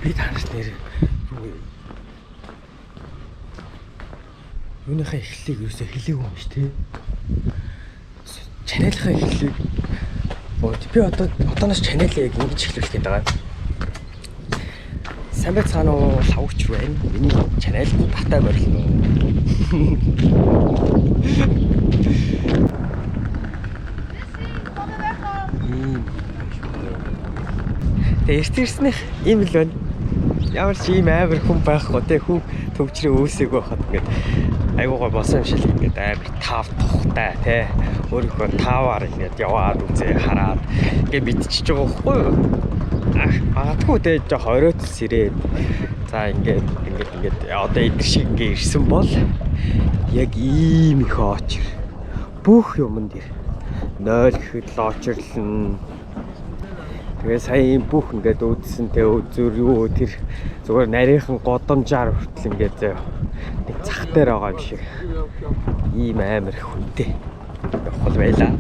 Би танарт нэр юуныхаа эхлэлийг юусоо хэлээгүй юм ш тий. Чаналынхаа эхлэлийг би одооноос чаналыг яг ингэж эхлүүлэх гээд байгаа. Сайн байцгаана уу лавч байна. Миний чанал батаа морилно. Тэгээ ирснэх ийм л байна. Ямар ч ийм амар хүн байхгүй тий хүн төвчрээ өөсөөгөө хат ингээд айгуугаа болсон юм шиг ингээд амар тав тухтай тий өөрийнхөө таваар ингээд яваад үзээ хараад ингээд мэдчихэж байгаа байхгүй юу? Магадгүй тий жоо хориоцс ирээд за ингээд одоо эдгэр шиг ингээд ирсэн бол яг ийм их очир бүх юмд ир 0 гэхэд л очирлно. Тэгээ сая бүх ингээд үүдсэн тэ үзүр юу тэр зүгээр нарийнхан годомжаар хүртэл ингээд нэг цах дээр байгаа юм шиг ийм амар хүнтэй явах байлаа.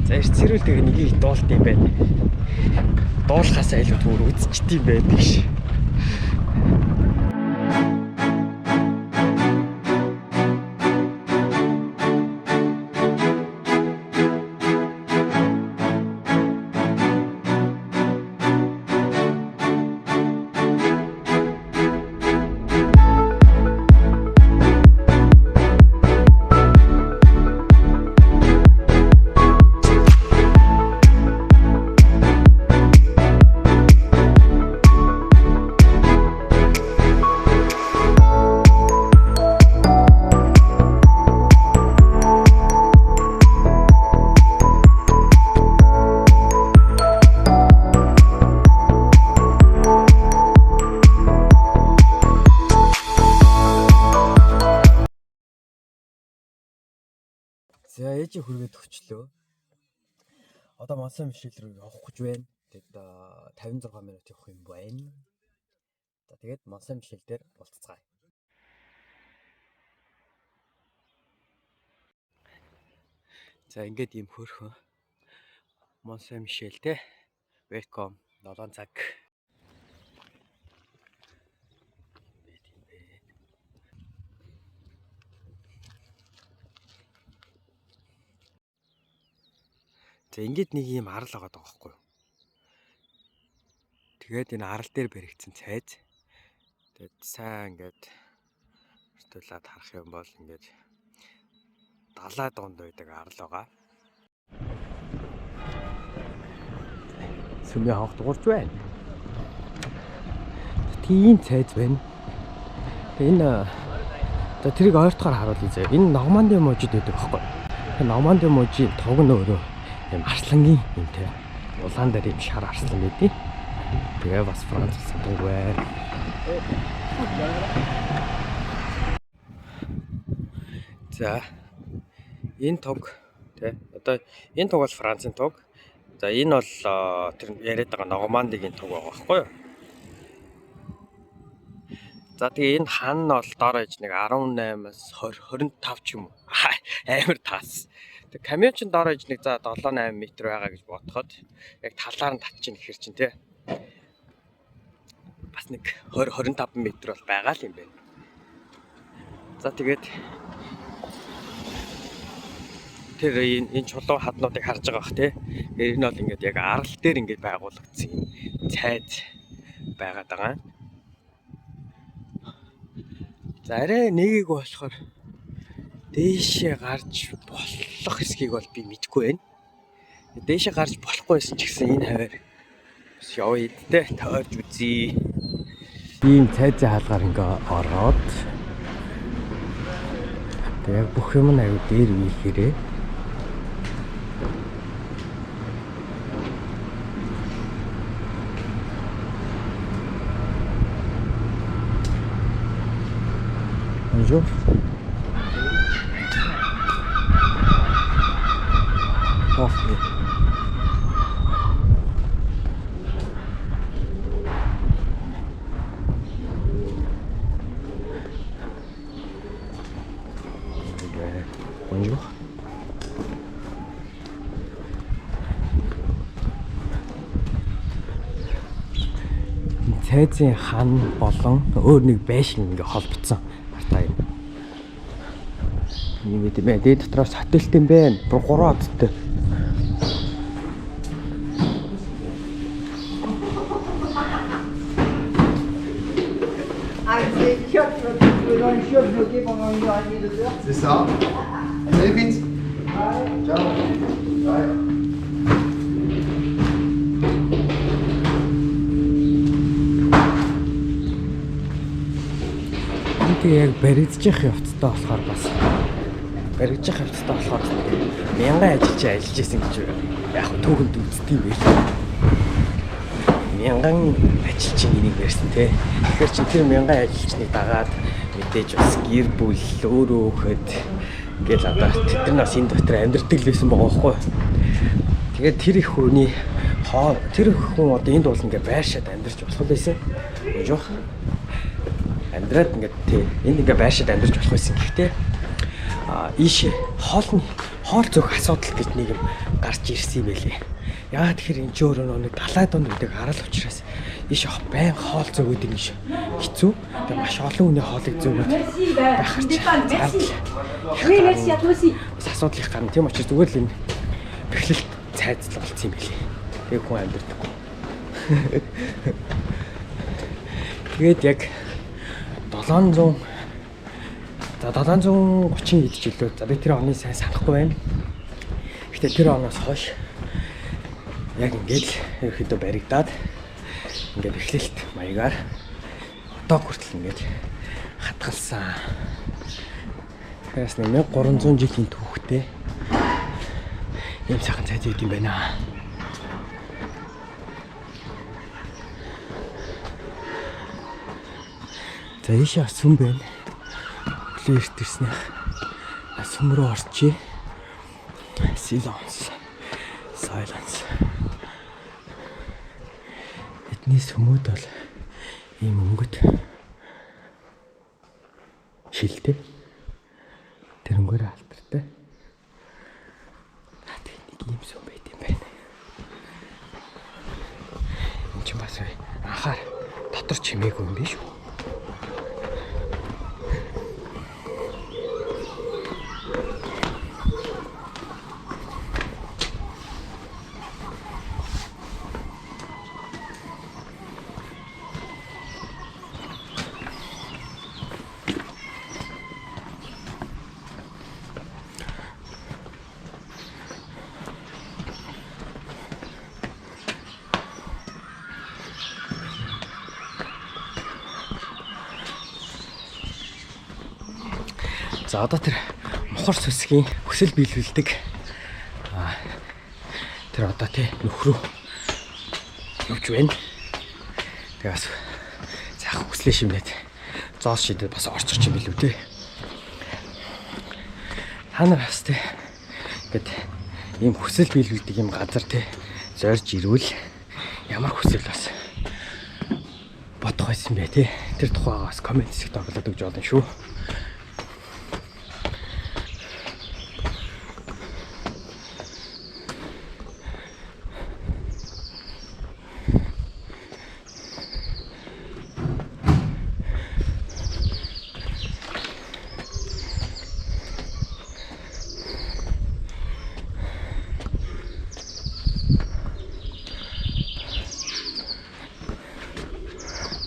За эрцэрүүл тэгээ нэгийг дуулт юм байна. Дуулахаас илүү зүгээр үзчихдээ юм байдаг ш. За ээжи хүргээд өгчлөө. Одоо Монсан Мишель рүү явах гэж байна. Тэгээд 56 минут явах юм байна. За тэгээд Монсан Мишель дээр болцгаая. За ингээд ийм хөөрхөн Монсан Мишель те. Welcome 7 цаг. За ингээд нэг юм арал байгаа байхгүй юу? Тэгээд энэ арал дээр баригдсан цайз. Тэгээд сайн ингээд өртүүлээд харах юм бол ингээд далай донд байдаг арал байгаа. Сүмээ хавх дуурч байна. Тийм цайз байна. Тэгээд энэ за тэрийг ойртохоор харуулъя заяа. Энэ Нормандийн мужид байдаг байхгүй юу? Тэгээд Нормандийн мужийн тог нь өөрөө юм арслангийн юм те. Улаан дээр юм шар арслан байдیں۔ Тэгээ бас Франц сандаг. За энэ тог те. Одоо энэ тог бол Францын тог. За энэ бол тэр яриад байгаа Нормандигийн тог байгаа байхгүй юу? За тэгээ энэ хан нь бол доор ээж нэг 18-аас 25 ч юм уу. Амар таас. Тэг камион доор ээж нэг за 7-8 м байгаа гэж бодоход яг талаар нь татчихна ихэр чинь тий. Бас нэг 20-25 м бол байгаа л юм байна. За тэгээд тэр энэ чулуу хаднуудыг харж байгаа бах тий. Энэ бол ингээд яг арал дээр ингээд байгуулагдсан цайз байгаад байгаа. За арай нэгийг болохоор дээшээ гарч болох хэсгийг бол би мэдэхгүй байна. Дээшээ гарч болохгүйсэн ч гэсэн энэ хавар бас явъя тэ тойрж үзье. Ийм цайзын хаалгаар ингээ ороод яг бүх юм нь аюу дээр үехээр Bonjour. Parfait. Bonjour. цайзын хан болон өөр нэг байшин ингээ холбогдсон артаа юм. Ийм үү дээ. Дээд дотроос хотелтэй юм байна. 3 одтой. C'est ça. Allez vite. Ciao. Bye. Яг баригдчих явцтай болохоор бас баригдчих явцтай болохоор мянган ажилч ажиллаж исэн гэж яг түүхэнд үздэг юм байл. Мянган ажилчин энийг ярьсан те. Тэгэхээр чи тэр мянган ажилчныг дагаад мэдээж бас гэр бүл өөрөө хөхөд ингээл одоо тэр нас энэ дотор амьдрдаг л байсан байгаа байхгүй. Тэгээд тэр их хүний тэр хүн одоо энд бол ингээ байршаад амьдарч болох байсан. Гүж бах. Амьдраад ингээд тий энд ингээ байршаад амьдарч болох байсан. Гэхдээ ийш хоол зөөх асуудал гэж нэг юм гарч ирсэн юм байлээ. Яагаад тэгэхээр энэ ч өөрөө нэг 70-аад онд үүдэг харал учраас ийш байн хоол зөөгөөд юм шиг хэцүү. Тэгээ маш олон хүний хоолыг зөөгөөд байх харж асуудал их гарна. Тийм учраас зүгээр л энэ бэхлэлт цайзлал болсон юм байлээ. Тэгээ хүн амьдрдаггүй. Тэгээд яг 730 хэд жилөө. За би тэр оны сайн санахгүй байна. Гэхдээ тэр оноос хойш яг ингээд ерөөхдөө баригдаад ингээд эхлэлт маягаар одоо хүртэл ингээд хатгалсан. Тэгээс 1300 жилийн түүхтэй юм сайхан цайз үүд юм байна. За ийшээ сүм байна. Өглөө ирсэн. Сүм рүү орчие. Silence. Эдний сүмүүд бол ийм өнгөт шилтэй. Тэрнгөөр алтартай. Тэгээд нэг ийм сүм байт юм байна. Энд ч бас анхаар дотор чимээгүй юм биш үү? За одоо тэр мухар сүсгийн хүсэл биелүүлдэг тэр одоо тий нөхрөө явж байна. Тэгээс заах хүслээ шимнээд зоос шидэд бас орчих юм билүү тий. Та нар бас тий ингээд ийм хүсэл биелүүлдэг юм газар тий зорж ирвэл ямар хүсэл бас бодох байсан бэ тий. Тэр тухайгаа бас комент хэсэгт оруулаад өгч болно шүү.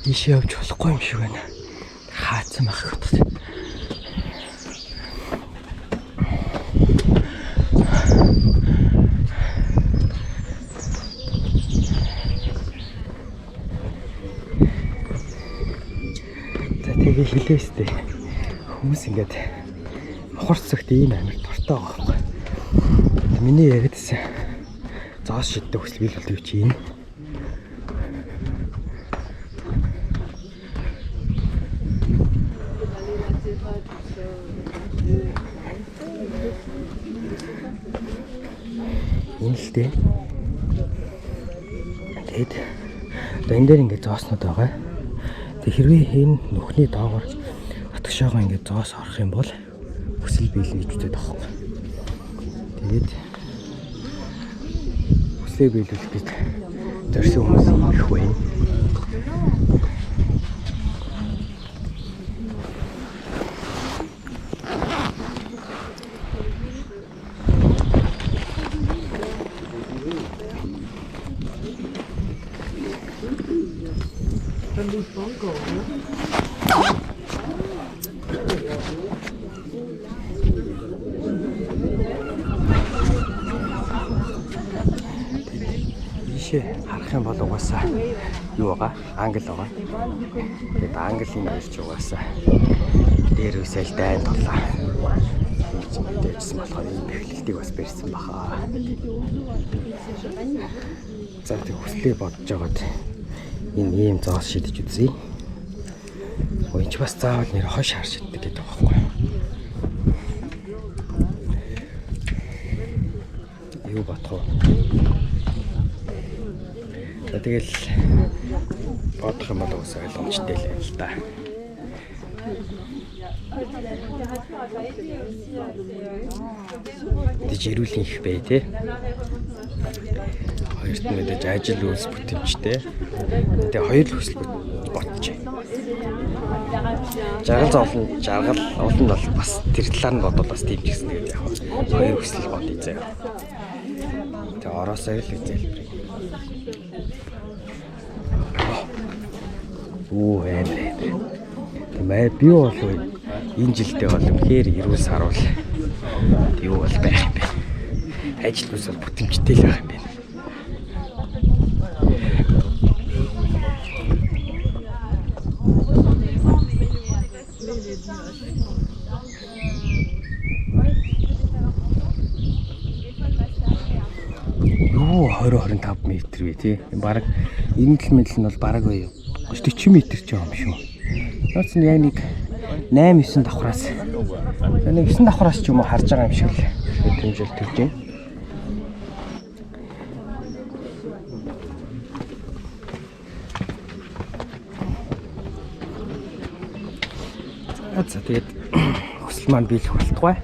Ийшээ явж болохгүй юм шиг байна. Хаацсан байх гэдэг. За тэгээ хэлээстэй. Хүмүүс ингээд мухарцагт ийм амар дуртай байгаа байхгүй. Миний яриадсан зоос шиддэг хүсэл биелүүлдэг чинь инэлтэй. Тэгэд энэ дээр ингээд зооснууд байгаа. Тэг хэрвээ энэ нүхний доогоор атгшаага ингээд зоос орох юм бол хүсэл биелнэ гэж үздэг байхгүй. Тэгээд хүслээ биелүүлэхэд зорьсон хүмүүс их байна. Ийшээ харах юм бол угаасаа юу байгаа? Англи байгаа. Тэгээд английн нэрч угаасаа дээр үсэл дайн толлаа. Мэдээжсэн болохоор ийм бэхлэлтийг бас барьсан баха. За тэг хүслээ бодож байгаад энэ ийм зоос шидэж үзье. Энд бас заавал нэр хош харж иддэг гэдэг байхгүй юу? Юу бодох вэ? Тэгэл бодох юм бол бас ойлгомжтой л юм л да. Тэгж ирүүл их бай тээ. Хоёрт нь мэдээж ажил үйлс бүтэмжтэй. Тэгээ хоёр л хүсэл бодчих. Жаргал олон бол бас тэр талаар нь бодвол бас тийм ч гэсэн тэгээд яг хоёр хүсэл бодъё заяа. Тэгээ ороосоо л үзэлбэр. Оо амар. Би бол энэ жилдээ бол үнэхээр эрүүл саруул юу бол байх юм бэ? Ажил үс бол бүтэмжтэй л байх юм байна. Юу 20-25 метр вэ тий? Бараг энэ км нь бол бараг 40 метр ч юм шүү. Нууц нь яг нэг 8-9 давхраас. Нэг 9 давхраас ч юм уу харж байгаа юм шиг л хэмжээл төрж байна. За тэгээд хүсэл маань биелэх болтугай.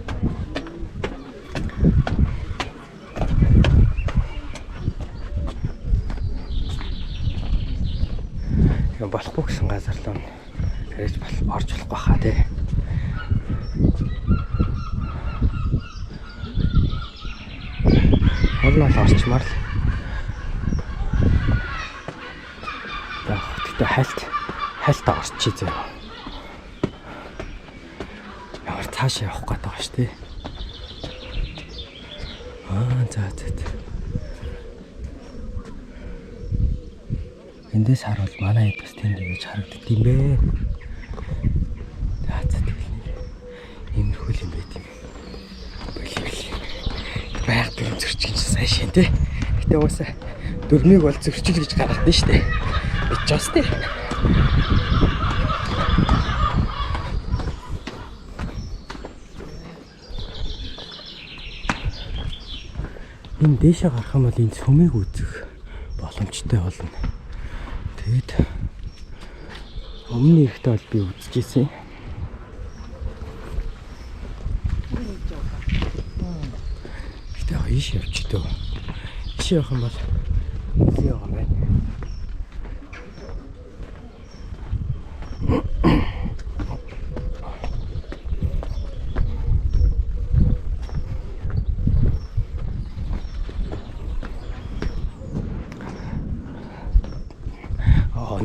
Тэгэн болохгүй гэсэн газар л хэрэг орж болохгүй хаа тий. Хоолноо орчмаар л. Тэгтээ хальт орчий зөө. Ямар цаашаа явах гээд байгаа ш тий. За. Эндээс харуул манай хэд бас тэнд ингэж харагддаг юм бэ. За тэгэл иймэрхүү юм байт юм. Баяр дүрм зөрчих чинь сайн шин тий. Гэтэ уусаа дөрмийг бол зөрчил гэж гаргадсан шүү дээ. Бичээс тий. Энэ дээшээ гарах юм бол энэ цөмийг үзэх боломжтой болно. Тэгэд өмнө ихтэй бол би үзчихсэн. Гэтэ ийш явчихдаг. Ийш явах юм бол үгүй яваа байна.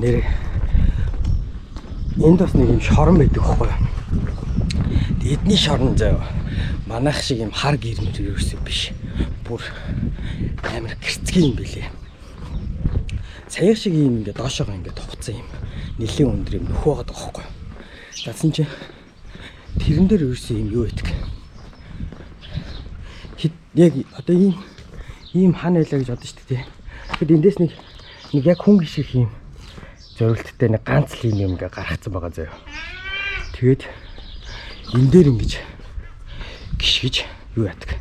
Нэр энд бас нэг юм шорон байдаг байхгүй юу? Эдний шорон заяа. Манайх шиг юм хар гэрмэр ерөөсөө биш. Бүр амар гэрцгийн юм билээ. Саяг шиг юм ингээд доошоо ингээд хуцсан юм. Нилийн өндөр юм нөхөө байгаа байхгүй юу? Задсан чи тэрэн дээр ерөөсөө юм юу байдаг. Яг одоо ийм хана байлаа гэж бодсон шүү дээ. Тэгэд эндээс нэг яг хүн гişх юм зорилттой нэг ганц л юм ингээ гаргацсан байгаа заяа. Тэгээд энэ дээр ингэж гიშгэж юу яадаг.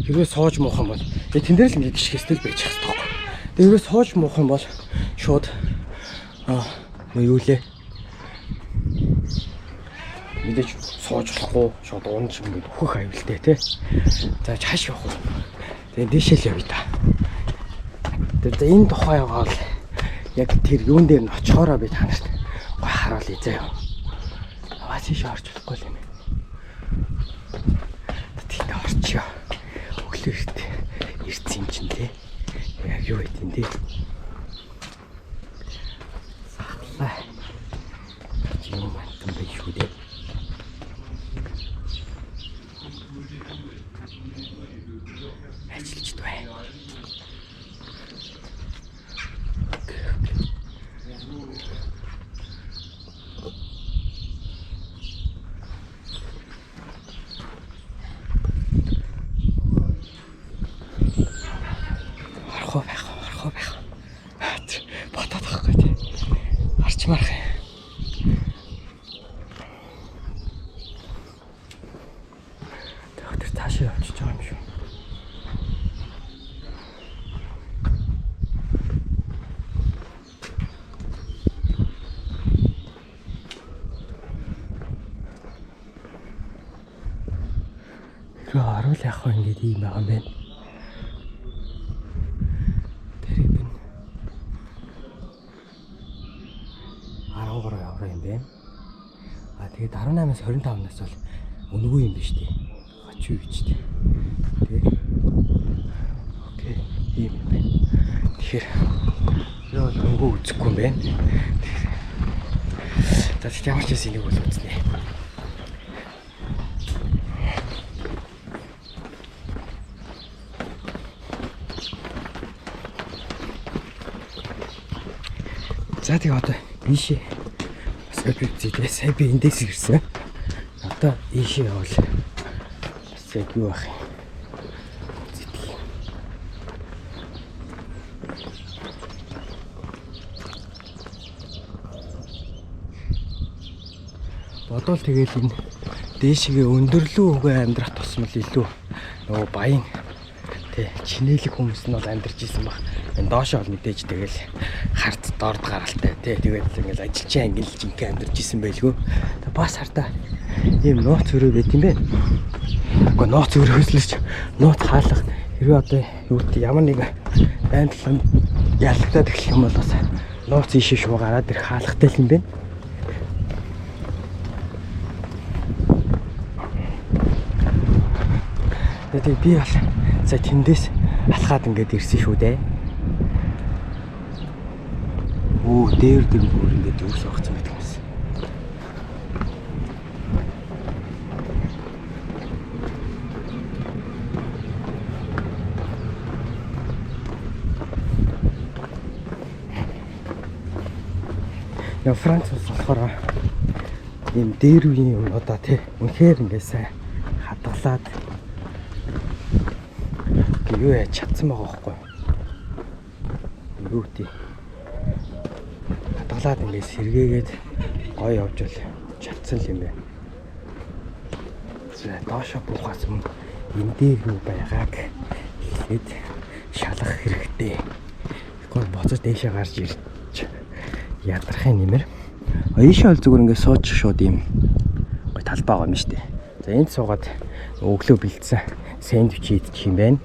Хэрвээ сууж муух юм бол тэн дээр л ингээ гიშгэстэл байж хэвээр тоо. Хэрвээ сууж муух юм бол шууд юу лээ. Мэдээж сууж болохгүй шууд унж ингээ өөхөх аюултай тий. За чааш явах уу. Тэгээд дээшээ л явъя та. Тэгээд энэ тухай бол яг тэр юун дээр нь очихоороо би танарт гой харуулъя заяа. Аваа тийш орж болохгүй юм. Тэгтээ орчихё. Өглөө ирсэн юм чинь тий. Яг юу байт энэ тий. Юм байтан байх шүү дээ. Ажиллаж байна. Орхоо байх. Ботоод байхгүй тий. Арчмаарх. Доктор таашаа явчих байгаа юм шүү. Рүү харуул яах вэ ингэж ийм байгаа юм бэ? Тэрийг нь 13 евро юм бэ. Тэгээд 18-аас 25-наас бол үнэгүй юм биш тий. Хоч юу гэж тий. Тэгээд окей, ийм юм байна. Тэгэхээр яа л өнгөө үзэхгүй юм байна. За тэгээд ямар ч юм энийг бол үзнэ. За тэгээ одоо ийшээ бас үзээ. Сая би эндээс ирсэн. Одоо ийшээ явал бас яг юу ах юм. Бодвол тэгээд энэ дээшгээ өндөрлөө үгээ амьдрах тусмал илүү нөгөө баян тий чинэлэг хүмүүс нь бол амьдарч исэн баг. Энэ доошоо бол мэдээж тэгэл хард дорд гаралтай тий тэгээд ингээл ажилчин ангилж ингээм амьдарч исэн байлгүй. Бас хартаа ийм нууц өрөө байт юм бэ. Гэхдээ нууц өрөөслөж нууц хаалах хэрвээ одоо юу гэдэг ямар нэг байндлан ялагдаад эхлэх юм бол бас нууц ийшээ шуу гараад ирэх хаалгатай л юм бэ. Тэгээд би бол сая тэндээс алхаад ингээд ирсэн шүү дээ. Оо, дээр бүр ингээд юус огцсон байдаг юмсан. Я Франц болохоор ийм дээр үеийн юмудаа тий үнэхээр ингээд сайн хадгалаад юу яа чадсан байгаа байхгүй юу тий хадгалаад ингээд сэргээгээд гой явж бол чадсан юм байна. За доошо буухаас өмнө энэ дээр юу байгааг хэлээд шалгах хэрэгтэй. Тэгэхгүй боцож дээшээ гарч ирж ядрахын нэмэр. Ийшээ бол зүгээр ингээд сууж шууд ийм гой талбай байгаа юм шүү дээ. За энд суугаад өглөө бэлдсэн сэндвич идчих юм байна.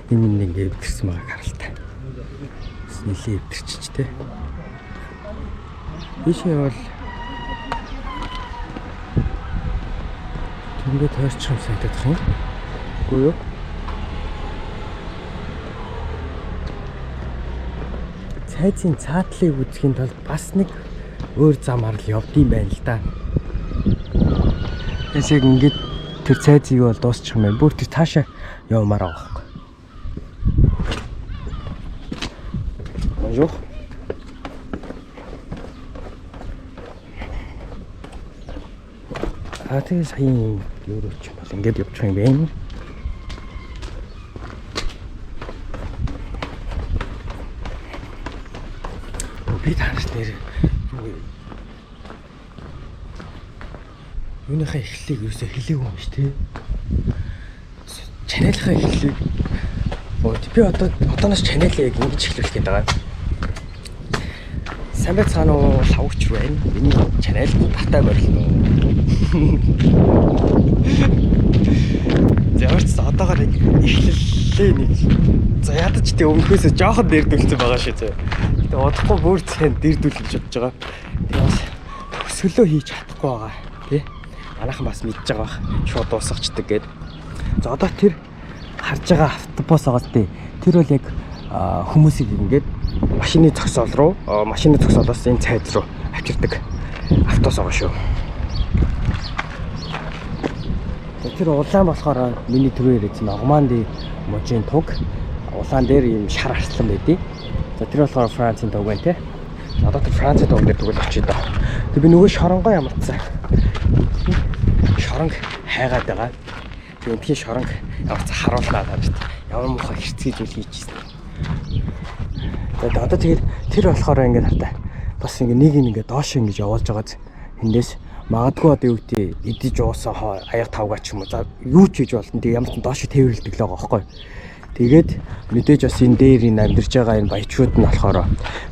Энэ нэг өвдөрсөн байгааг харалтай. Нилээ өвдөрчч тээ. Ийшээ бол ингээд тойрчих юм санагдах юм. Үгүй юу? Цайзын цаатлыг үзэхийн тулд бас нэг өөр замаар л явдсан байна л да. Эсэг ингээд тэр цайзыг бол дуусчих юм байна. Бүр тэр таашаа явмаар байгаа. Bonjour. Тэгээ саяын юурууч бол ингээд явчих юм байна. Би танаас нэр юуныхаа эхлэлийг юусоо хэлээгүй юм ш тий. Чанелынхаа эхлэлийг би одооноос чанелыг яг ингэж эхлүүлэх гээд байгаа. Сайн байцгаана уу лавч байна. Миний чанел баттай морилно. Зээрч одоогоор эхлэлээ нэг за ядаж тий өмнөхөөсөө жоохон дэрдүүлсэн байгаа шүү зэ. Гэтэ удахгүй бүр сайн дэрдүүлж бодож байгаа. Тэгээ бас төсөөлөө хийж чадахгүй байгаа тий. Манайхан бас мэдж байгаа бах шууд дуусгачдаг гээд. За одоо тэр харж байгаа автобус байгаа тий. Тэр бол яг хүмүүсийг ингээд машины зогсоол руу машины зогсоолоос энэ цайз руу авчирдаг автобус байгаа шүү. Тэр улаан болохоор миний түрүү яриад Норманди мужийн туг. Улаан дээр ийм шар арслан байдیں۔ За тэр болохоор Францын туг байна те. Одоо тэр Францын туг дээр тэгвэл очиж даа. Тэг би нөгөө шоронгоо ямарцсан. Шоронг хайгаад байгаа. Тэг энэ шоронг ямарц харууллаа таашд. Ямар муухай хэрцгийж үл хийчихсэн. За одоо тэгээд тэр болохоор ингээд хартаа бас ингээд нэг юм ингээд доош ингэж явуулж байгааз эндээс магадгүй одоо юу гэдэг идэж уусаа аяг тавгаа ч юм уу. За юу ч хийж болно. Тэг ямар ч доош тэрвэрлдэг л байгаа байхгүй. Тэгээд мэдээж бас энэ дээр энэ амьдарч байгаа энэ баячууд нь болохоор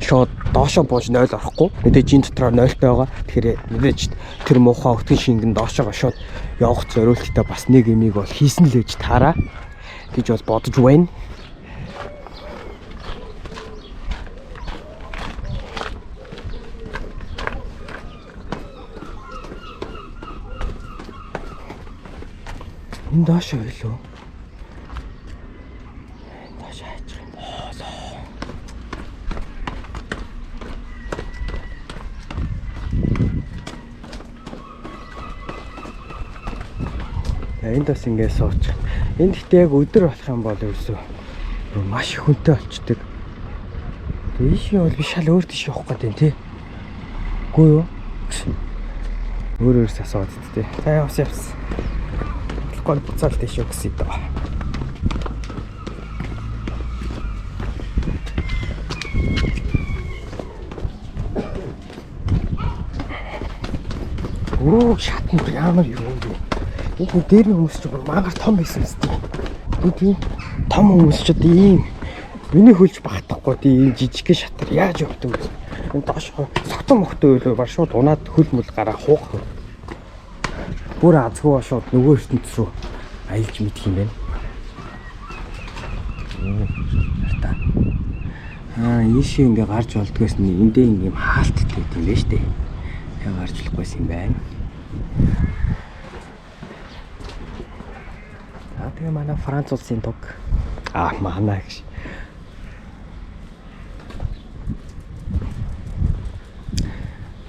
шууд доошоо бууж 0 орохгүй. Мэдээж энэ дотроо 0-тай байгаа. Тэгэхээр мэдээж тэр муухай өвтгөн шингэн доошоогоо шууд явах зориулттай бас нэг юмыг бол хийсэн л гэж таараа гэж бол бодож байна. Энэ доошоо илүү. Доошоо хайчих юм болоо. Энд бас ингэ сууч. Энд гэхдээ яг өдөр болох юм бол ерөөсөө маш их хүнтэй болчдөг. Тэгээ ишээ бол би шал өөр тийш явах гэдэг юм тий. Үгүй юу? Өөрөөс асууад тий. За явс. Гол буцаал тийш өгсөй доо. Оо шатн ямар юм бэ? Энэ дээр нь хүмүүс ч мангар том байсан юм. Тийм том хүмүүс ч ийм миний хөлж багтахгүй тийм жижиг шатар яаж явдаг вэ? Энэ доош согтон мохтой байлаа ба шууд унаад хөл мөл гараа хуух. Бүр азгүй шууд нөгөө ертөнц рүү аялж мэдэх юм байна. Ийшээ ингээ гарч болдгоос нь эндээ ингээ хаалттай юм байна штэ. Тэгээ гарч болохгүйс юм байна. Тэгээ манай Франц улсын туг. Манай гэж.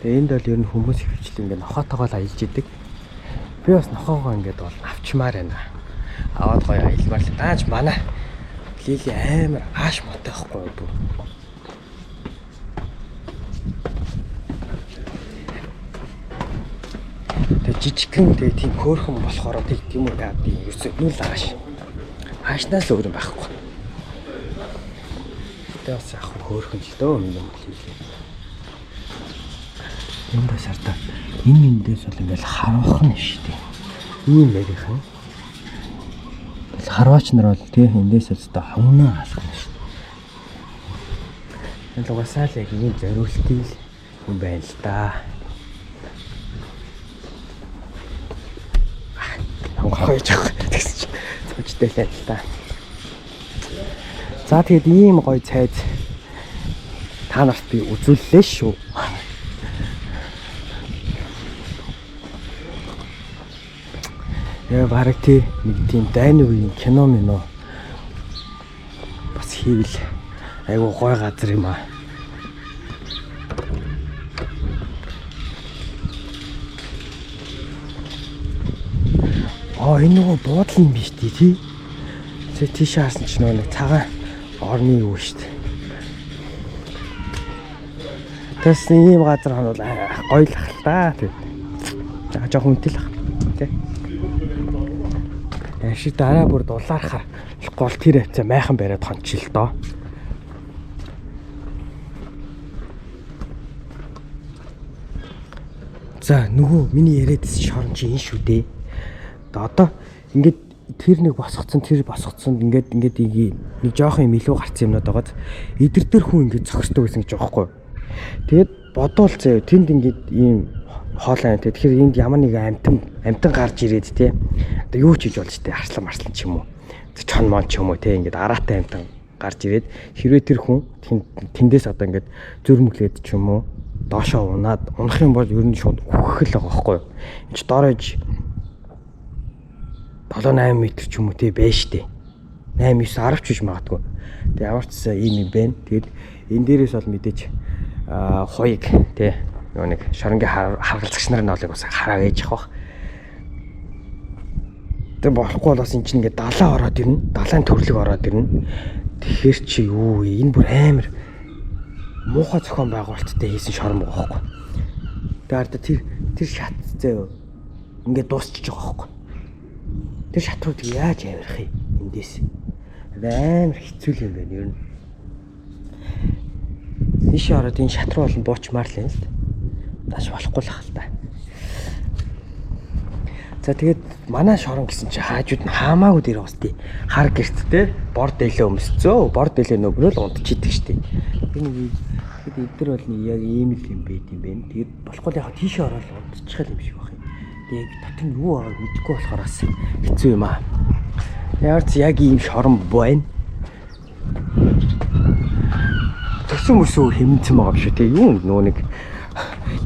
Тэгээ энд бол ер нь хүмүүс хөвчлэн ингээ нохотойгоо л аялж идэг. Би бас нохоогоо ингээд бол авчмаар байна. Аваад гоё аялмаар л. Аач манай Лили амар ааш мотой байхгүй юу? Тэг жижигхэн тэг тийм хөөрхөн болохоор тийм үү яа би ерөөсөө нүл ааш. Аашнаас өөр юм байхгүй. Тэг бас яг хөөрхөн л дөө юм Лили. Энд бас хартаа энэ эндээс бол ингээл харвах нь шүү дээ. Ийм байгахан. Харваач нар бол тийм эндээс өстө хавнаа алхах шүү дээ. Энэ угасаал яг ийм зориултыг юм байна л да. Хангахойж авах гэсэн чинь зөвчтэй л та. За тэгээд ийм гоё цайз та нарт би үзүүллээ шүү. Яа бараг тий нэг тийм дайны үеийн кино минь бас хийвэл айгуу гой газар юм аа. Энэ нөгөө буудлын юм биш тий. Тэ тийш харсан ч нөгөө нэг цагаан орны юу шүү дээ. Тэс ийм газар хонол гоё л ах та тий. За жоохон үнэтэй л ах тий. Ашиг дараа бүр дулаархаа гол тэр хавцаа майхан бариад хончил доо. За нөгөө миний яриадсэн шорон чи энэ шүү дээ. Одоо ингээд тэр нэг босгоцсон тэр босгоцсонд ингээд нэг жоохон юм илүү гарсан юмнууд байгаад эдэр дээр хүн ингээд зогсдог гэсэн гэж байгаа байхгүй. Тэгээд бодвол заяа тэнд ингээд ийм хоолой амт. Тэгэхээр энд ямар нэг амтан гарч ирээд те. Одоо юу ч хийж болж те. Арслан ч юм уу. Чон мон ч юм уу те. Ингээд араатай амтан гарч ирээд хэрвээ тэр хүн тэндээс одоо ингээд зөрмөглээд ч юм уу доошоо унаад унах юм бол ер нь шууд үхэх л байгаа байхгүй юу. Энд ч доорож 7-8 м ч юм уу те байж штэ. 8-9 10 ч биш магадгүй. Тэгээ ямар ч ийм юм бэ. Тэгэд энэ дээрээс бол мэдээж хуйг тий нэг шоронгийн харгалзагч нарын олыг бас хараа ээж явах. Тэг болохгүй бол бас эн чинь ингээд далаа ороод ирнэ. Далайн төрлөг ороод ирнэ. Тэгэхээр чи юу энэ бүр амар муухай зохион байгуулалттай хийсэн шорон байгаа байхгүй. Тэгээд тэр шат зөө ингээд дуусчих байгаа байхгүй. Тэр шатруудыг яаж авирах юм эндээс? Амар хэцүү юм байна ер нь. Тийш ороод энэ шатруу болон буучмаар л юм л да. Даш болохгүй л хал та. За тэгээд манай шорон гэсэн чи хаажууд нь хаамаагүй дээр уусти. Хар гэрт те бор дэлээ өмсцөө. Бор дэлээ нөгрөө л унтчихийдэг штеп. Тэгээд эдгээр бол яг ийм л юм байт юм байна. Тэгээд болохгүй яг тийш ороод унтчих юм шиг байх юм. Тэгээд дотор нь юу байгааг мэдэхгүй болохоор бас хэцүү юм аа. Яг ийм шорон байна. Төсөн мөсөө хэмнцэн байгаа юм шүү те. Юу нөө нэг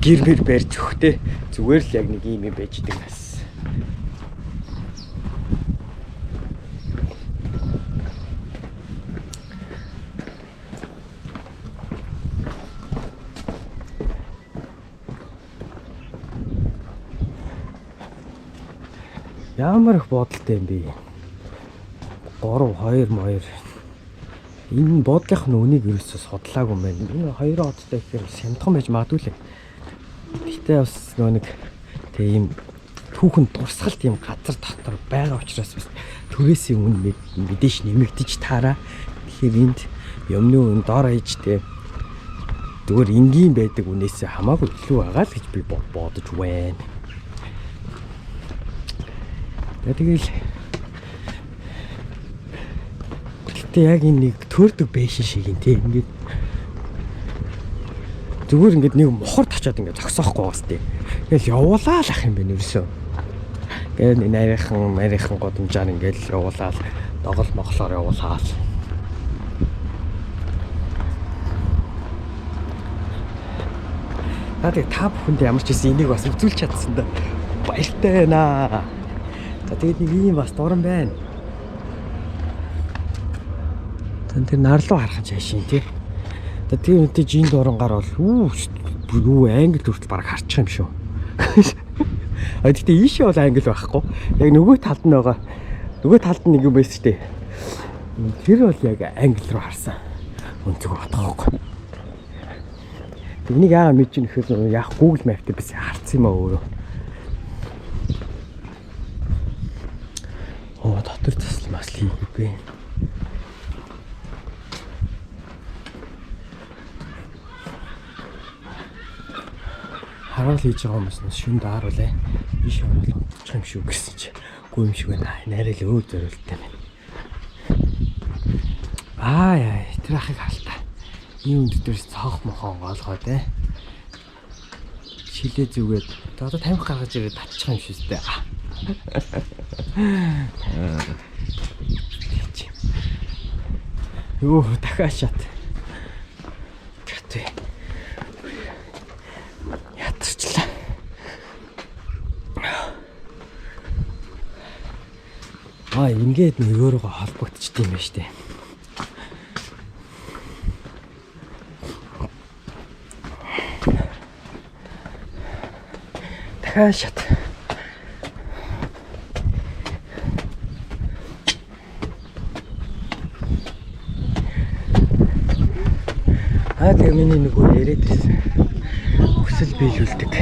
гэрмэр барьж өгөх те. Зүгээр л яг нэг ийм юм байж идэг бас. Ямар их бодолтой юм бэ? 3 2 моёр. Энэ бодлынх нь үнийг ерөөсөө судлаагүй юм байна. Энэ хоёр одтой гэхээр сямдхан байж магадгүй л. Гэхдээ бас нэг тийм түүхэн дурсгалт юм газар дотор байгаа учраас бас төрөөсийн үн мэдээж нэмэгдэж таараа. Тэгэхээр энд юмны үн дор ээжтэй зүгээр энгийн байдаг үнээсээ хамаагүй илүү байгаа л гэж би бодож байна. Тэгэл гэтээ яг энэ нэг төрдөг байшин шиг юм тий. Ингээд зүгээр ингээд нэг мохор тачаад ингээд зогсоохгүй байгаас тий. Тэгэл явуулаа л ах юм байна ерөөсөө. Ингээд нарийнхан годомжаар ингээд явуулаа л догол моглоор явуулаа л. Надад та бүхэнд ямар ч гэсэн энийг бас үзүүлж чадсан да. Баяртай байна. За тэгээд нэг юм бас дуран байна. Тэр нарлуу харах чаашийн тий. Тэгээд үнтэй жин дурангаар бол юу англи хүртэл бараг харчих юм шүү. А тэгтээ ийшээ бол англи байхгүй. Яг нөгөө талд нь байгаа. Нөгөө талд нь нэг юм байсан шүү дээ. Тэр бол яг англи руу харсан. Үнцэг бодохгүй. Тэнийг яагаад мэдэж нэхэр яг Google Map дээр бас харсан юм аа өөрөө. Дотор тасалмаас л хийгээгүй. Хараал хийж байгаа хүмүүс шүн дааруулаа. Биш орол унтчих юм шүү гэсэн чи. Гүү юм шиг байна. Нарай л өө зориултай байна. Яа, тэр ахыг халтаа. Ийм үнд дээрс цоох мохон голгоо те. Шилээ зүгээд одоо 50 гаргаж ирээд татчих юм шүү дээ. Юу дахиад шат. Чатэ. Ятарчлаа. Ингээд нэг өөрөөгөө холбогдчих юм байна штэ. Дахиад шат. Тэгээ миний нөгөө яриад байсан. Хүсэл биелүүлдэг.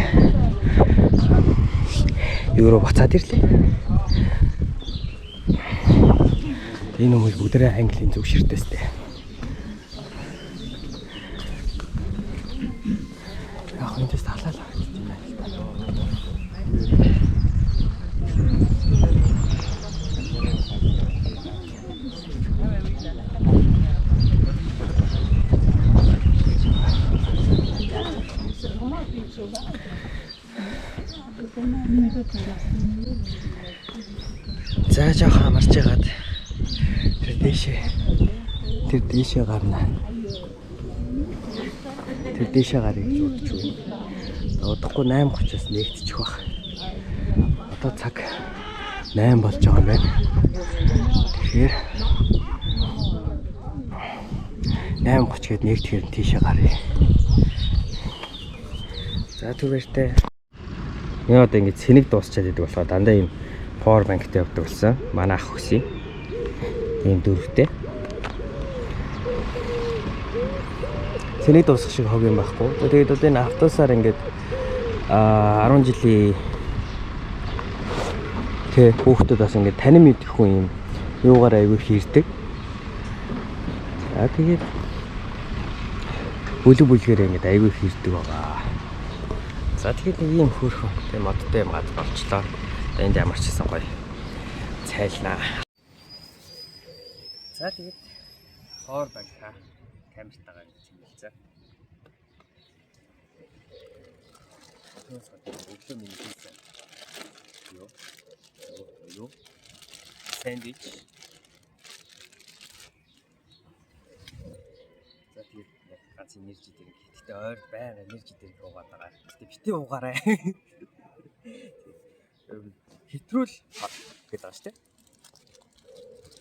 Евро буцаад ирлээ. Энэ хүмүүс бүгдээ английн зөвшөөртэйстэй. Яг энэс талаалаа гэдэг юм байна л да. За жоо хамарч ягаад тэр дэшээ гарна. Тэр дэшээ гарыг зурдж байна. Удахгүй 8:30-аас нэгтчих бах. Одоо цаг 8 болж байгаа юм байна. Тэгэхээр 8:30 гээд нэг тэгэхээр тийшээ гаръя. За түгээртэй. Яа одоо ингэ цэник дуусчаад идэг болохоор дандаа ийм power bankтэй явдаг болсон. Манай ах хөсий. Ийм дөрөвтэй. Цэник дуусах шиг хог юм байхгүй. Тэгээд одоо энэ автобусаар ингээд 10 жилийн хүүхдүүд бас ингээд танин мэдхгүй юм юугаар аягүй хийрдэг. За тэгээд бүлгээр ингээд аягүй хийрдэг байгаа. За тэгээд нэг юм хөөрхөн тийм модтой юм газар орчлоо. Энд ямар ч гэсэн гоё цайлнаа. За тэгээд power bank камертайгаа ингэж хэмэлцээ. Өглөө минь хийсэн. Юу? Сэндвич. За тэгээд ганц энержи дээр гэхдээ ойр байнга энержи дээр уугаад байгаа. Гэтэ битээ уугаарай. Хэтрүүл гэдэг байгаа шүү дээ.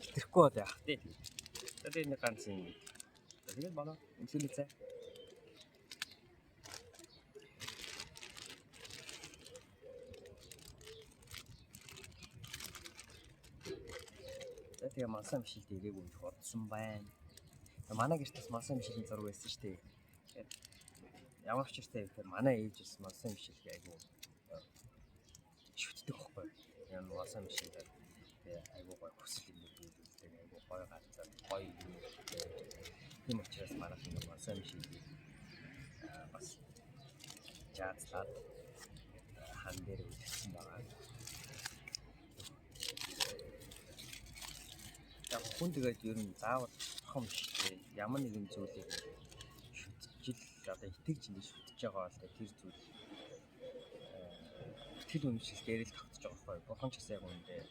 Хитрэхгүй бол яах вэ? Тэгээд нэг ганц юм. Тэгээд манай инсулин цай. Тэгээ масан бишилд ирээгүй их бодсон байна. Манай гэртээс масан бишилийн зураг байсан шүү дээ. Тэгээд ямар ч хэрэг тэгэхээр манай ээж бас масан бишил айгу шүтдэг хөхгүй. Ямар масан бишил тэгээ айгу гой хүсэл юм гэдэг айгу гой ганцаар гоё юм. Тийм учраас манай масан бишил бас жаацлаад хан дээр үлдсэн байгаа. Хүн тэгээд ер нь заавал том биш те ямар нэгэн зүйлийг шүтжил одоо итгэж ингэ шүтж байгаа бол тэр зүйл итгэл үнэмшил дээр л тогтож байгаа байхгүй бурхан ч гэсэн яг үүндээ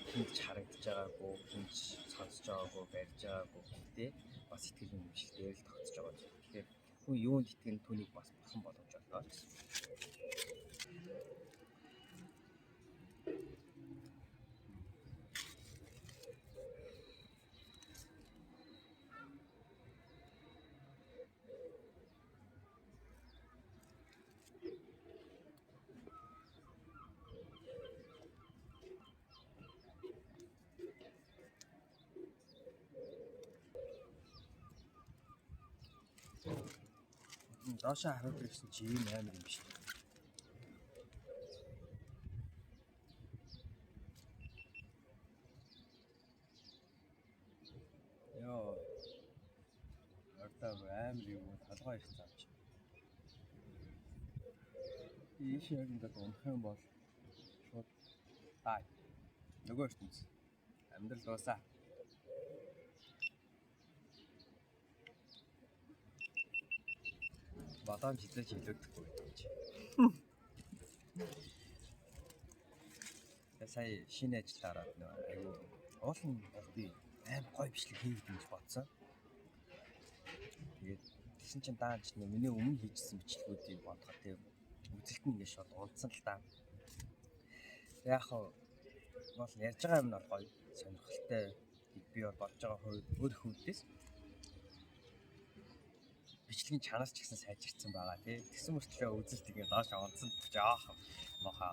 хинч харагдаж байгаагүй хинч сонсож байгаагүй барьж байгаагүй те бас итгэл үнэмшил дээр л тогтож байгаа зүйл. Тэгэхээр хүн юунд итгэн түүнийг бас бурхан болгож байна гэсэн. Доошоо хараад ирсэн чи ийм амар юм шүү дээ. Йоо. Артаа амар юм толгой их зааж. Ийш яг ингээд унах юм бол шууд тай. Нөгөө ертөнц. Амьдрал дуусаа. Бадам хилээж хилээдэггүй гэж. Сая шинэ ажиллаараа аюу уулын би аим гой бичлэг хийгээд гэж бодсон. Тэгээд тэгсэн чинь даанч миний өмнө хийжсэн бичлэгүүдийг бодоход тийм үзэлт нь ингээд шууд унтсан л та. Яг хоо бол ярьж байгаа юм нь гоё сонирхолтой би бол бодож байгаа өөр хүнээс бичлэгийн чанар ч гэсэн сайжирсан байгаа тий. Тэгсэн мөртлөө үзэлт ингээд доош онцсон жоох мохоо.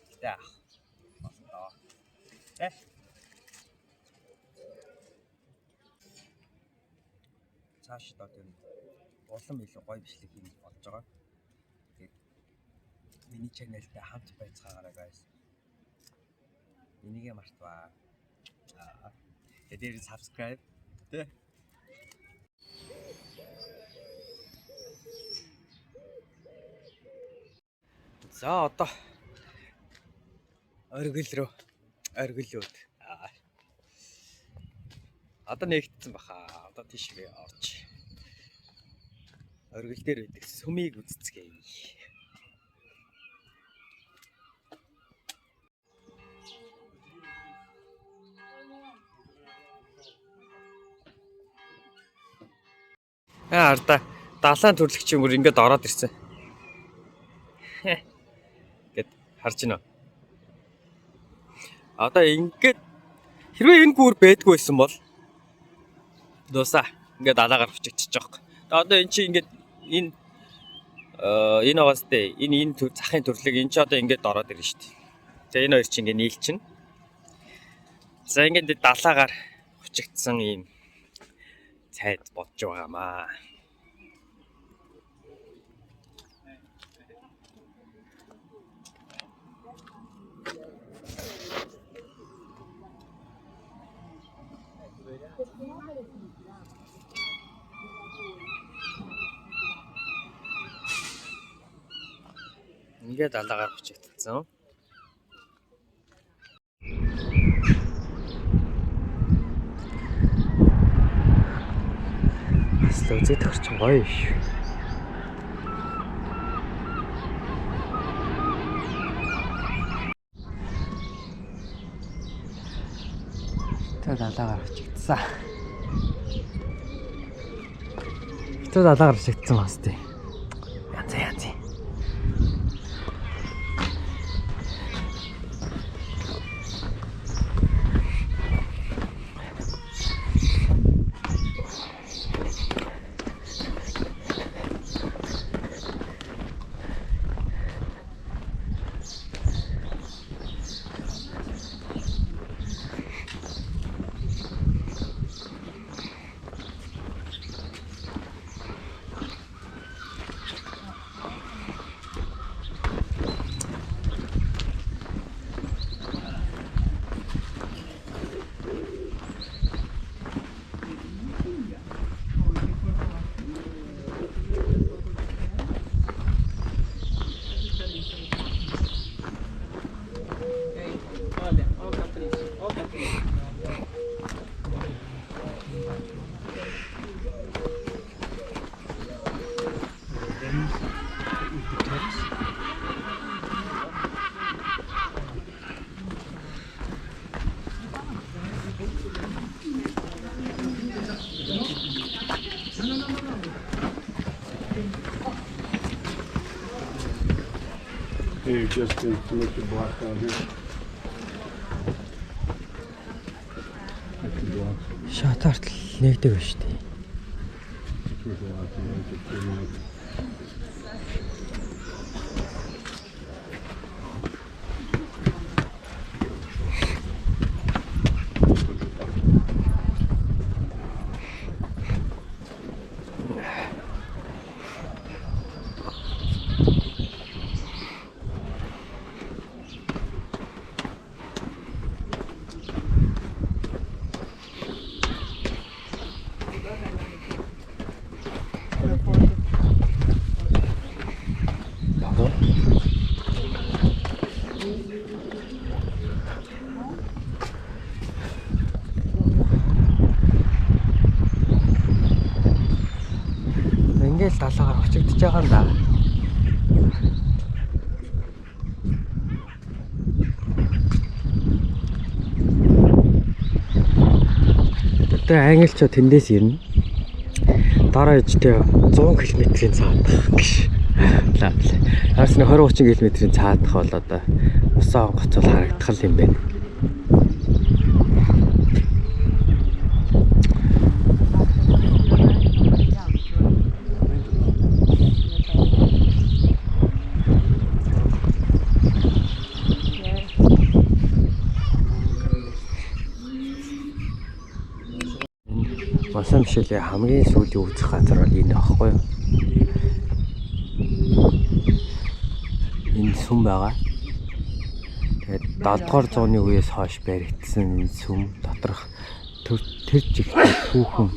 Гэтэ болтоо. Цааш доо тэр улам илүү гоё бичлэг хийж болж байгаа. Тэгээд миний чаналтай хамт байцгаагаарай guys. Энийгээ мартваа. Тэгээд subscribe тий. За одоо оргилөөд. Одоо нэгдсэн баха. Одоо тийшээ орж. Оргил дээр байдаг сүмийг үзцгээе. Арда далайн төрлөгчийн мөр ингээд ороод ирсэн. Гэт харж байна. Одоо ингээд хэрвээ энэ гүр байдгүй байсан бол дуусаа. ингээд далаагаар хөвчөгдөж байгаа. Одоо эн чинь ингээд энэ байгаас тээ энэ захын төрлөг эн чинь одоо ингээд ороод ирнэ шүү дээ. За энэ хоёр чинь ингээд нийлчихнэ. За ингээд далаагаар хөвчөгдсөн ийм цайд бодож байгаамаа. Ингээд далаагаар хөвчөгдсөн. Үзээд төрч гоё шүү. Тэ далаагаар хөвчөгдсөн. Тэ далаагаар хөвчөгдсөн бас тий. Янз. You just need to make the block down here. Шатарт нэгдэг ба шүү дээ. Ингээл далаагаар хөвчөгдөж байгаа юм да. Тэгээ англичууд тэндээс ирнэ. Дараа ижтэй 100 км-ийн цаадах гэж. Хаас нь 20-30 км-ийн цаадах бол одоо усаа гоцол харагдах юм байна. Масан бишэлээ хамгийн сүүлийн үзэх газар бол энэ аахгүй юу? Энэ сүм байгаа. Тэгээд 7-р зууны үеэс хойш баригдсан энэ сүм доторх тэр жигтэй хүүхэн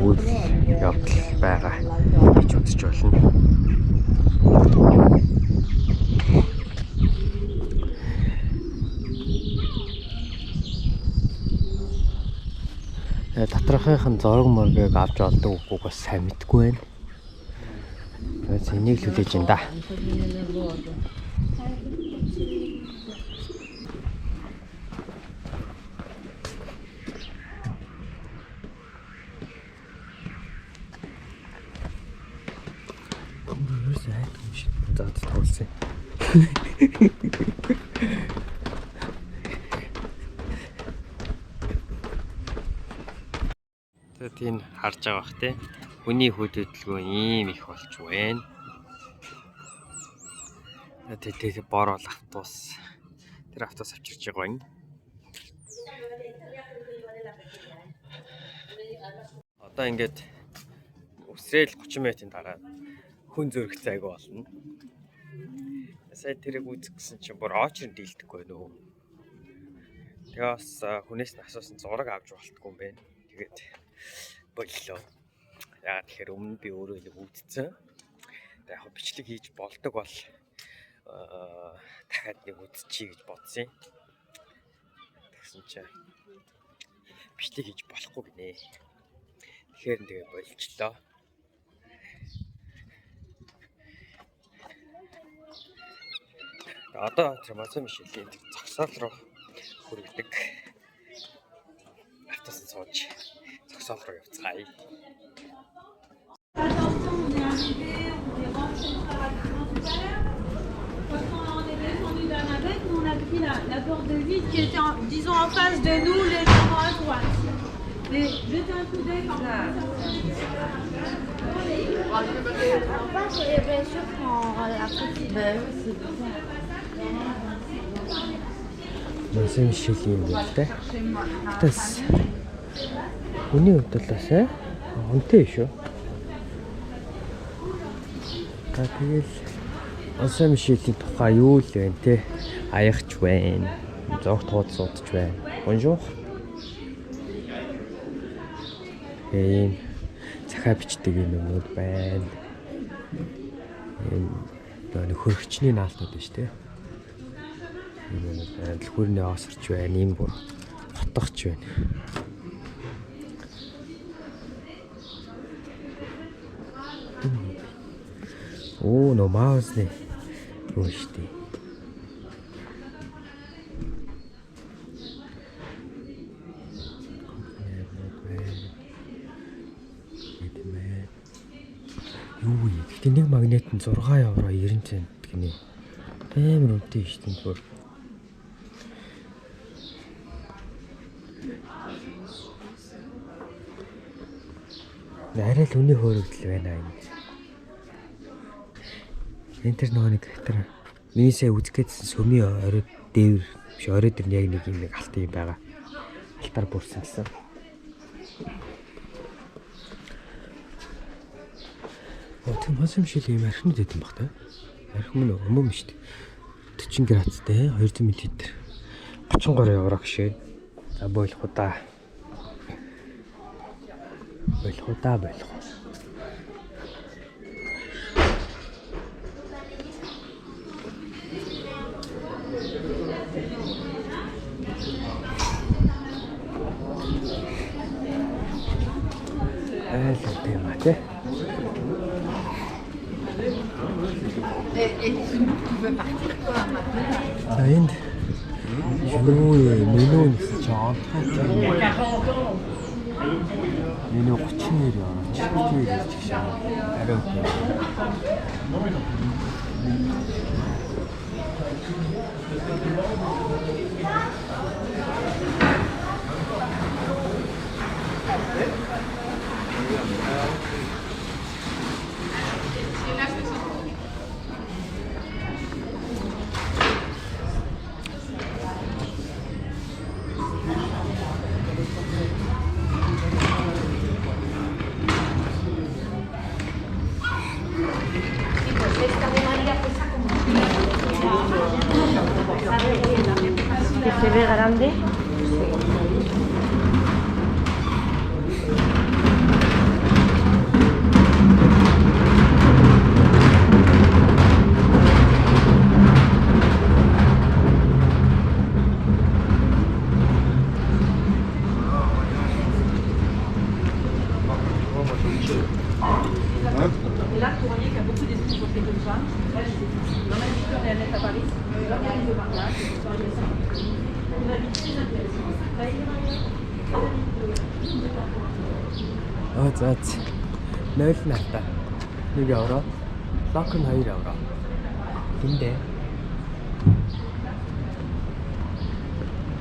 үйл явдал байгаа гэж үзэж болно. Доторхойхон зураг мөргийг авч олдог үгүй бас сайн мэдгүй байна. Тэгээд энийг л хүлээж ин да. Туулсан. Тэгээд тийм харж байгаа бах тий. Хүний хөдөлгөөн ийм их болж байна. Тэгээд бор бол автобус. Тэр автобус авчирч байгаа юм. Одоо ингээд өсрэл 30 минутын дараа хүн зөрөх цайг болно. Сая тэрийг үзэх гэсэн чинь бүр очрон дийлдэхгүй нөө. Тэгээ бас хүнээс нь асуусан зураг авч болтгүй юм байна. Тэгээд боллоо. Яагаад тэгэхээр өмнө би өөрөө нэг үзсэн. Тэгээ яг бичлэг хийж болдог бол дахиад нэг үзчихье гэж бодсон юм. Тэгсэн чинь бичлэг хийж болохгүй гинэ. Тэгэхээр тэгээ болчихлоо. Одоо Маза Мишелийн зогсоол руу хүргэдэг. Автосан сууж зогсоол руу явцгаая. On a pris la porte de vide qui était, disons, en face de nous, légèrement à droite. Mais jetez un coup d'œil par là. Bien sûr qu'on la petite. Маза Мишелийн юм байна. Тэс. Үний хөдлөөс үнэтэй шүү. Тэгэл Маза Мишелийн тухай юу л вэ те? Аягч байна. Зогт хууд суудч байна. Бонжур. Ийм захаа бичдэг юмнууд байна. Энэ хөрөгчний наалтууд байна шүү те. Дэлгүүрний осорч байна, ийм бүр хотгоч байна. Оо, но маусны юу штий. Юу вэ? Гэтэ нэг магнит нь 6 евро 90 цент гинэ. Амар үнэтэй штий бүр. Арай л үний хөөрөгдөл байна юм. Энэ тэр нэг тэр миний сая үзэх гэсэн сөмийн орой дээвэр биш орой дээр яг нэг юм нэг алт юм байгаа. Алтаар бүрсэн гэсэн. Тэр Маза Мишелийн юм архинад идэм баг та. Архин мөн өмнө шүү дээ. 40 градустай 200 мл. 33 евро гişээ. За болох удаа. Болох. Айлтай юм аа тий. За энд юу меню нэгсэж байгаа. Меню 30 евро. 40 евро гэж шаа. Арай үгүй. Se ve grande. Là, Tournier qui a beaucoup d'esprit pour ces comme ça. Là, dans la Victoire et Annette à Paris, j'organise le mariage, on invite très intéressant. За. 0 надаа. 1 евро. Лок нь 2 евро. Тэндээ.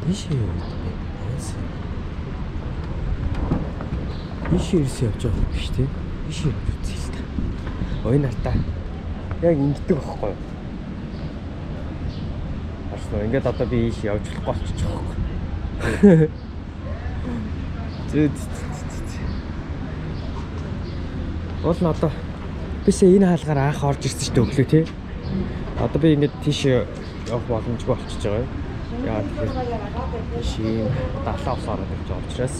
Тийш юу? Ийш ирсэн явж байгаа юм биш тий. Ийш явж үзье л та. Ой нартаа. Яг ингэдэг байхгүй юу? Арснаа ингээд одоо би ийш явж болохгүй болчих واخхой. Зэт. Бол н одоо бисээ энэ хаалгаар анх орж ирсэн ч өглөө тий. Одоо би ингээд тийш явах боломжгүй болчихж байгаа юм. Яа тэгэхээр шин далаа ус ороод ирж байгаа учраас.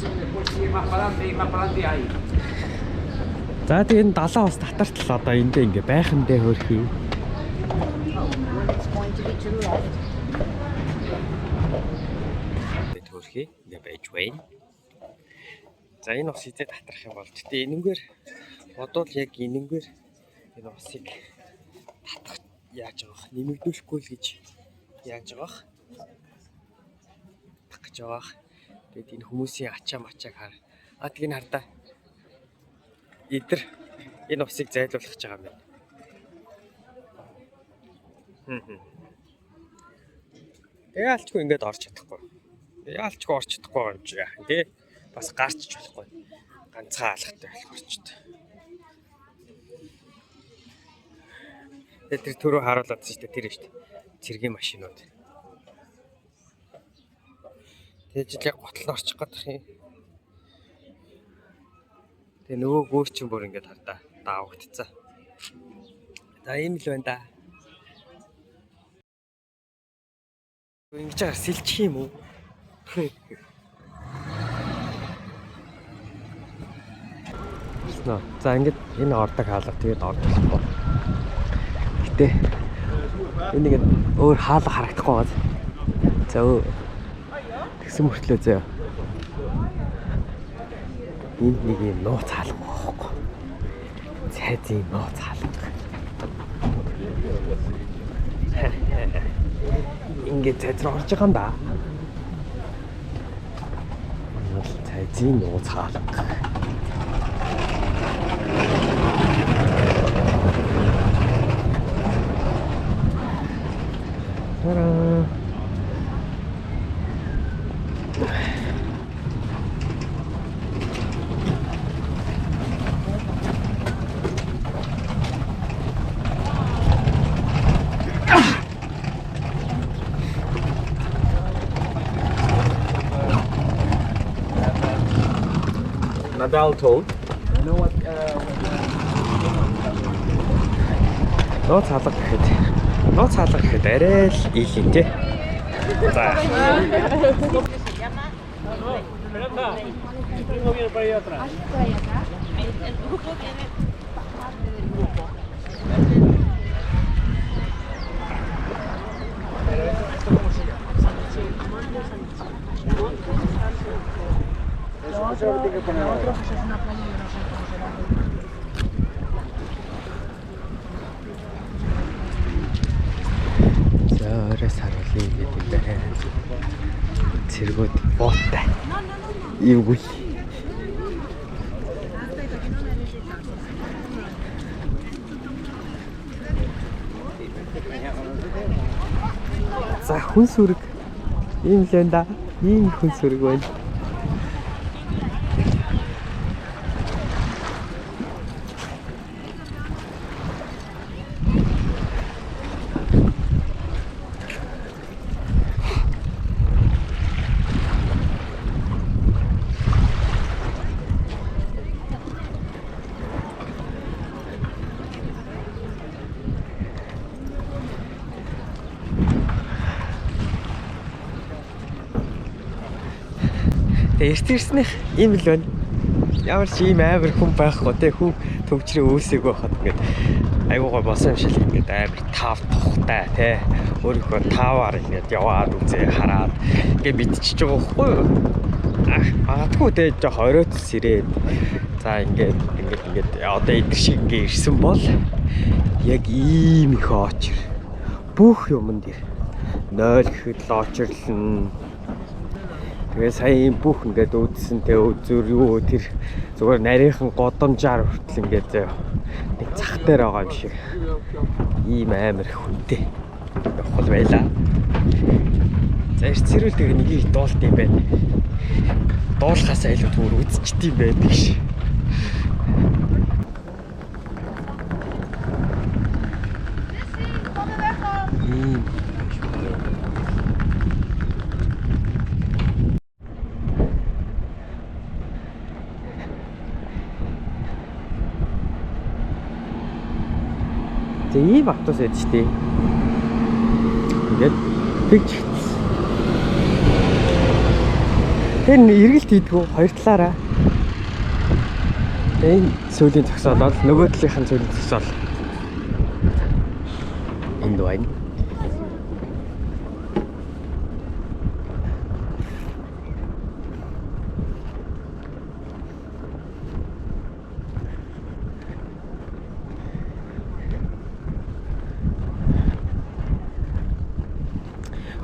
За тэгээд энэ далаа ус татартал одоо эндээ ингээ байхандээ хөрхий. Хөрхий ингээ байж байна. За энэ ус идэ татрах юм бол тэгтээ энэнгээр бодвол яг энэнгээр энэ усыг татах яаж байгаа вэ? Нэмэгдүүлэхгүй л гэж яаж байгаа вэ? Гэж байгаа. Тэгээд энэ хүмүүсийн ачаа мачааг хар. Тийг нь хардаа. Эдэр энэ усыг зайлуулах гэж байгаа юм байна. Яалчгүй ингээд орч чадахгүй. Яалчгүй орч чадахгүй юм чи яах тий. Бас гарч ч болохгүй. Ганцхан алхахтай болох орчд. Тэр түрүү харуулсан шүү дээ тэр шүү дээ. Цэргийн машинууд. Тэгж яг готл орчих гэдэг юм. Тэгээ нөгөө гүүр чинь бүр ингээд хардаа даавагдцаа. За ийм л байна да. Ингэж яар сэлчих юм уу? За ингээд энэ ордог хаалга тэгээд ордохгүй. Гэтэ энэ ингээд өөр хаалга харагдахгүй байна. За тэгсэн мөртлөө заяа. Энд нэг юм нууц хаалга байхгүй. Цайзын нууц хаалга. Ингээд цайз руу орж байгаа юм да. Цайзын нууц хаалга. Та-даа. Nadal told. You know what? Нууц хаалга гэхэд нууц хаалга гэхэд арай л ил юм тий. За. Орой саруулын гэдэг юм байна. Цэргүүд буутай. Эвгүй. За хүн сүрэг ийм л энэ да. Ийм хүн сүрэг байна. Эрт ирснэх ийм л байна. Ямар ч ийм амар хүн байхгүй те хүн төвчрээ өөсөйг байхад ингээд айгуугаа босон юм шиг ингээд амар тав тухтай те өөрийнхөө таваар ингээд яваад үзээ хараад ингээд мэдчихэж байгаа байхгүй юу? Магадгүй те жоох оройтс ирээд за ингээд одоо эдгэр шиг ингээд ирсэн бол яг ийм их очир бүх юмд ир 0 гэхэд л очирлно. Тэгээ сая бүх ингээд үүдсэн тэ үзүр юу тэр зүгээр нарийнхан годомжаар хүртэл ингээд нэг цах дээр байгаа юм шиг ийм амар хүнтэй явах байлаа. За эрт цэрүүл тэгээ нэгийг дуулт юм байна. Дуулахаас айлууд бүр үзчихдээ байдаг ш. Тэг ийм автобус байдаг шүү дээ. Ингээд тэгж хэвчсэн. Тэр эргэлт хийдгүү хоёр талаараа. Энэ сүүлийн зогсоолол нөгөө талынхын сүүлийн зогсоол. Энд байна.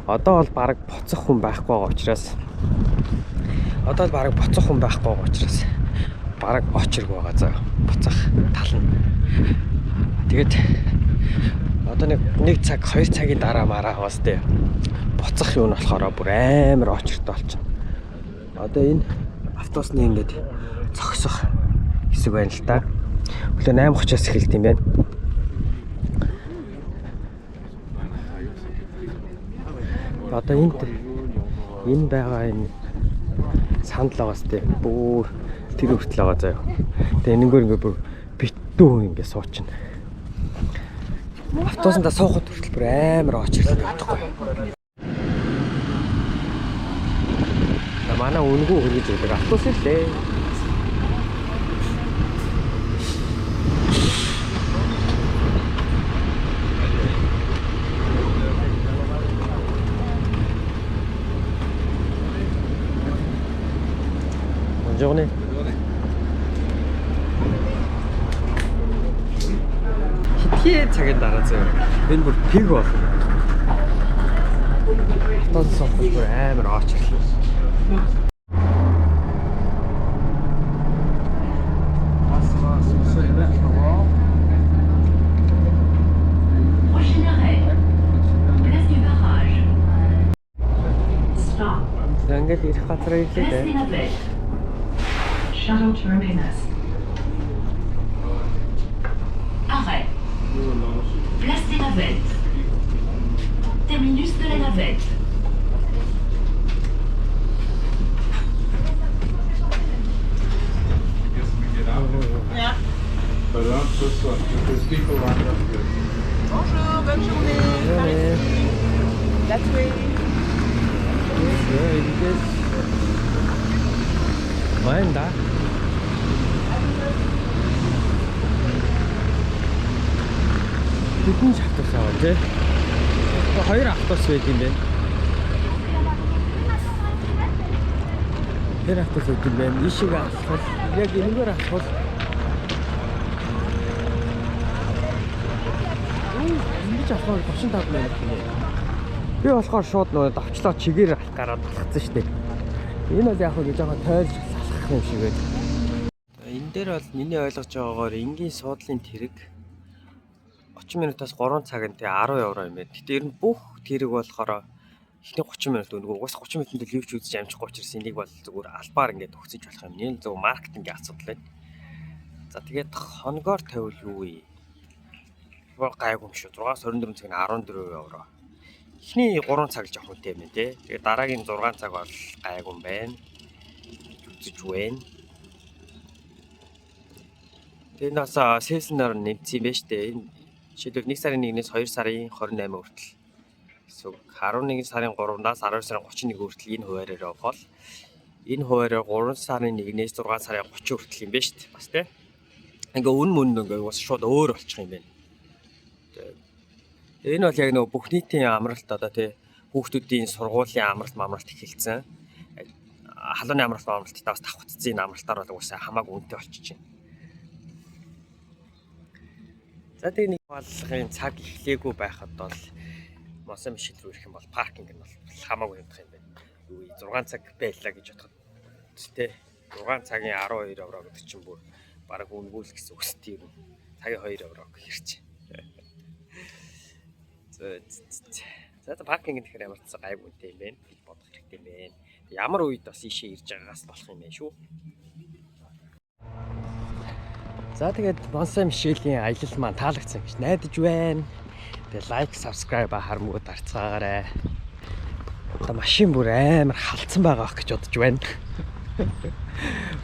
Одоо бол баг буцах хүн байхгүй байгаа учраас баг очирг байгаа заа буцах тал нь. Тэгээд одоо нэг цаг 2 цагийн дараа мараа хаваас тээ буцах юм нь болохоор бүр амар очиртой болчихно. Одоо энэ автобусны ингээд зогсох хэсэг байна л та. Өглөө 8:30-аас эхэлт юм байна. Одоо энэ байгаа энэ сандал байгаас тээ бүр тэр хүртэл байгаа заяа. Тэгээ энэгээр ингээ бүр битүү ингээ суучна. Автобусандаа суухад хүртэл бүр амар очирлаа байхгүй. Манай үнгүй хөргөж өгдөг автобус лээ. Journée. Хитгэе цагийн дараа зөө. Энэ бүр пиг болох. Тонцоо бүр амар очрлоо. Ингээд ирэх газар ирлээ дээ. Shuttle terminus. Arrêt. Place des Navettes. Terminus de la navette. Yeah. Bonjour, bonne journée. That way. Майнда. Бидний автобус аваа тий. Хоёр автобус байт юм байна. Тэр автобус байт юм байна. Ишиг авах яг энэгээр авах ингэж авах 35 минут гинэ. Би болохоор шууд нөгөө давчлаа чигээр авах гараад талхацсан шүү дээ. Энэ бол яг хөө жоохон тойрч салах юм шиг байна. Энэ дээр бол миний ойлгож байгаагаар энгийн суудлын тэрэг 30 минутаас 3 цагт 10 евро юм байна. Гэтэ ер нь бүх тэрэг болохоор эхний 30 минут өнгө угаас 30 минутанд ливч үзэж амжихгүй учраас энийг бол зүгээр албаар ингээд өгсөж болох юм. Энэ зөв маркетингийн асуудал байна. За тэгээд хоногоор тавил юу вэ? Гайгүй юм шүү. 6-24 цаг нь 14 евро. Эхний 3 цаг л жоох үнэтэй юм тий. Тэгээд дараагийн 6 цаг бол гайгүй юм байна. Үзэж байна. Тэгээд насаа сессоноор нэмсэн юм байна шүү дээ. Энэ жишээлбэл 1 сарын 1-ээс 2 сарын 28 хүртэл. Эсвэл 11 сарын 3-наас 12 сарын 31 хүртэл энэ хуваараар явбал энэ хуваараар 3 сарын 1-ээс 6 сарын 30 хүртэл юм байна шүү дээ. Бас тий. Ингээ үн мөн ингээ бас шууд өөр болчих юм байна. Энэ бол яг нөгөө бүх нийтийн амралт одоо тий хүүхдүүдийн сургуулийн амралт эхэлсэн. Халууны амралттай бас давхцсан энэ амралтаар бол уусаа хамаагүй үнэтэй болчихж байна. За тэгээ нэг баллагын цаг эхлээгүй байхад бол Мосон Мишель рүү ирэх юм бол паркинг нь бол хамаагүй юмдах юм байна. Юу 6 цаг байлаа гэж бодоход тий 6 цагийн 12 евро гэдэг чинь бүр бараг үнгүүл гэсэн үгс тийм цагийн 2 евро хэрч. За паркинг гэхээр ямар ч гайгүй үнэтэй юм байна. Бид бодох хэрэгтэй юм байна. Ямар үед бас ийшээ ирж байгаагаас болох юм байна шүү. За тэгээд Монсан Мишелийн аялал маань таалагдсан гэж найдаж байна. Тэгээд лайк, subscribe харамгүй дарцгаагаарай. Одоо машин бүр амар халтсан байгаа гэж бодож байна.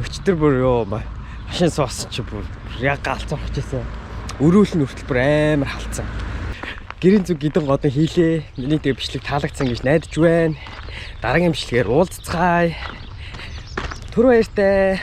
Өчтөр бүр ёо машин суусан чи бүр яг галзуурч ирсэн. Өрөөл нь хүртэл бүр амар халтсан. Гэрийн зүг гидэн годон хийлээ. Миний тэг бичлэг таалагдсан гэж найдаж байна. Дараагийн бичлэгээр уулзцгаая. Түр баяртай.